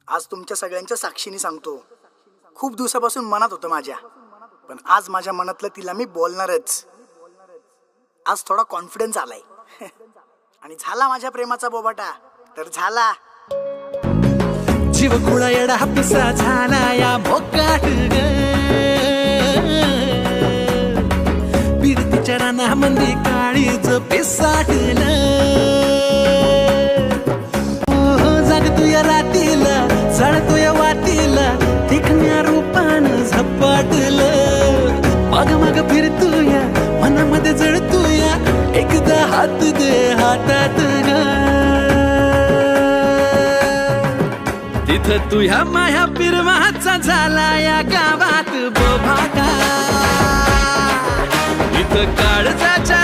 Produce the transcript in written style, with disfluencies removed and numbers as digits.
आज तुमच्या सगळ्यांच्या साक्षीने सांगतो, खूप दिवसापासून मनात होतं माझ्या, पण आज माझ्या मनातलं तिला मी बोलणारच. आज थोडा कॉन्फिडन्स आलाय आणि झाला माझ्या प्रेमाचा बोबाटा तर झाला. जीव खुळा येडा पिसा झाला या भोकाट ग, बिरतीच्या रानामंदी काळीज पिसाटलं. जागतो या रातीला, जाळतो या वाटीला, देखण्या रूपानं झपाटलं. माग माग फिरतोया, मनामध्ये जळतोया, एकदा हात दे हातात ग. तिथं तुझ्या माया पिरवाचा झाला या गावात बोभाटा. इथं काळजाच्या